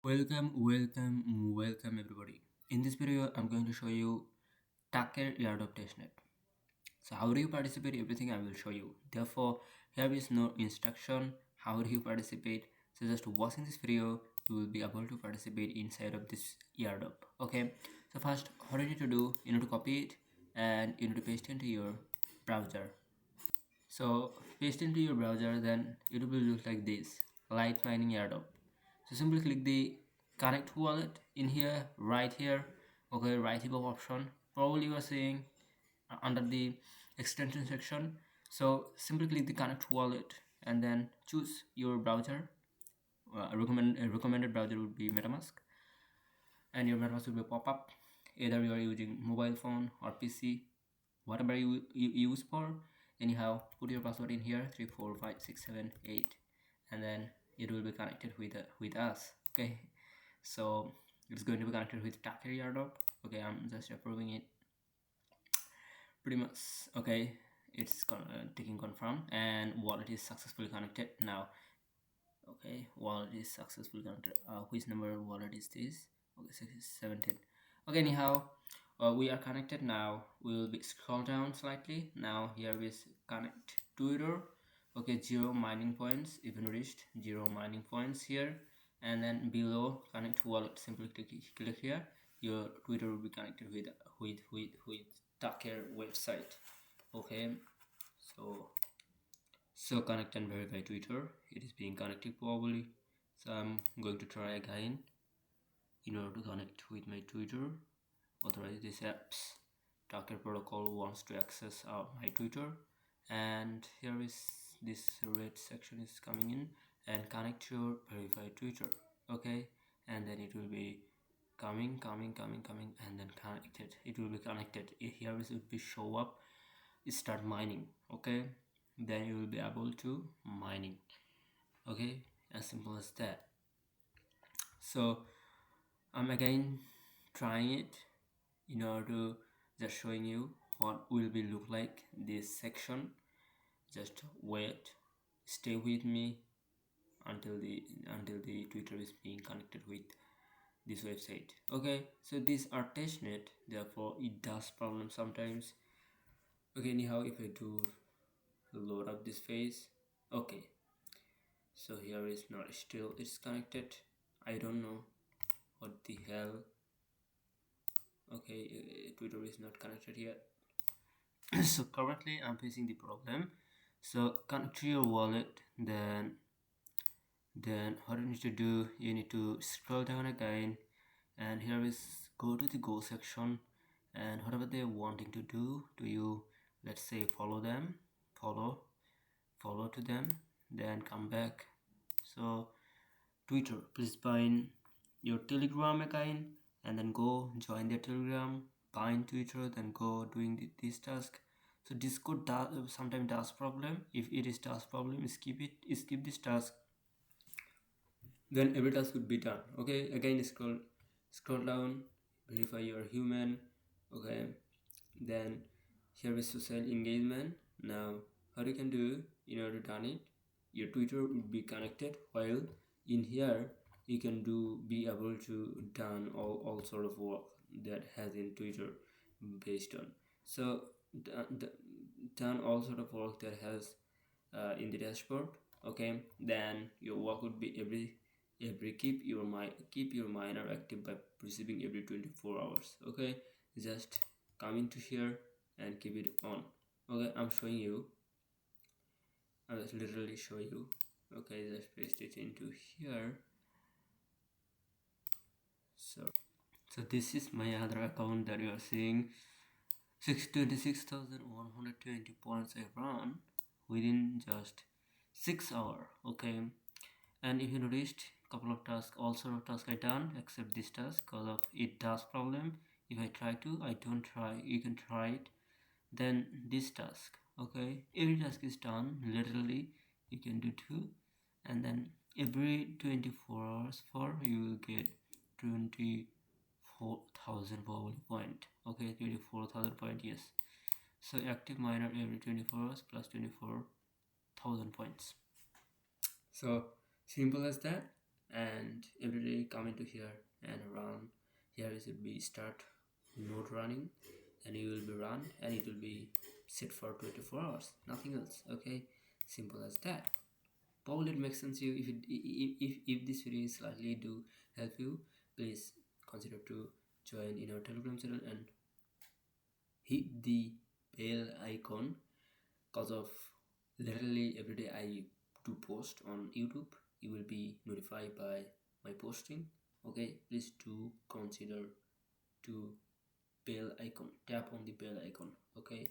Welcome everybody. In this video, I'm going to show you Taker Airdrop Testnet. So how do you participate? Everything I will show you. Therefore, here is no instruction. How do you participate? So just watching this video, you will be able to participate inside of this airdrop. Okay. So first, what you need to do, you need to copy it and you need to paste it into your browser. So paste into your browser, then it will look like this: light mining airdrop. So simply click the connect wallet in here, right here. Okay, right above option. Probably you are seeing under the extension section. So simply click the connect wallet and then choose your browser. Recommended browser would be Metamask, and your Metamask will be pop up. Either you are using mobile phone or PC, whatever you use for. Anyhow, put your password in here, 34567 8, and then it will be connected with us. Okay, so it's going to be connected with Taker Airdrop. Okay, I'm just approving it pretty much. Okay, it's taking confirm and wallet is successfully connected now. Okay, wallet is successfully connected. Which number wallet is this? Okay, 17. Okay, anyhow, we are connected now. We will be scroll down slightly. Now here is connect Twitter. Okay, 0 mining points, even reached 0 mining points here, and then below connect wallet, simply click here. Your Twitter will be connected with Taker website. Okay, so connect and verify Twitter. It is being connected probably. So I'm going to try again in order to connect with my Twitter. Authorize these apps. Taker Protocol wants to access my Twitter, and here is this red section is coming in, and connect your verified Twitter. Okay, and then it will be coming, and then connected. It will be connected. Here it will be show up. Start mining. Okay, then you will be able to mining. Okay, as simple as that. So I'm again trying it in order to just showing you what will be look like this section. Just wait, stay with me until the Twitter is being connected with this website. Okay, so these are testnet, therefore it does problem sometimes. Okay, anyhow, if I do load up this phase, okay, so here is not still it's connected. I don't know what the hell. Okay, Twitter is not connected yet. So currently I'm facing the problem. So connect to your wallet, then what you need to do, you need to scroll down again, and here is go to the go section, and whatever they're wanting to do to you, let's say follow them, follow to them, then come back. So Twitter, please bind your Telegram account and then go join their Telegram, bind Twitter, then go doing this task. So Discord sometimes does problem. If it is task problem, skip this task, then every task would be done. Okay, again scroll down, verify you're human. Okay, then here is social engagement. Now how you can do in order to done it, your Twitter would be connected, while in here you can be able to done all sort of work that has in Twitter based on. So done all sort of work that has in the dashboard. Okay, then your work would be every keep your miner active by receiving every 24 hours. Okay, just come into here and keep it on. Okay, I'm showing you, I will literally show you. Okay, just paste it into here. So this is my other account that you are seeing. 26,120 points I run within just 6 hours. Okay, and if you noticed, couple of tasks, all sort of tasks I done except this task because of it does problem. If I try to, I don't try, you can try it. Then this task, okay, every task is done literally, you can do two, and then every 24 hours for you will get 24,000 probably point. Okay, 24,000 point, yes. So active miner every 24 hours plus 24,000 points. So simple as that. and every day come into here and run. Here it should be start node running, and you will be run, and it will be set for 24 hours, nothing else. Okay, simple as that. Probably it makes sense to you. If this video is slightly do help you, please consider to join in our Telegram channel and hit the bell icon, cause of literally every day I do post on YouTube. You will be notified by my posting. Okay, please do consider to bell icon, tap on the bell icon. Okay.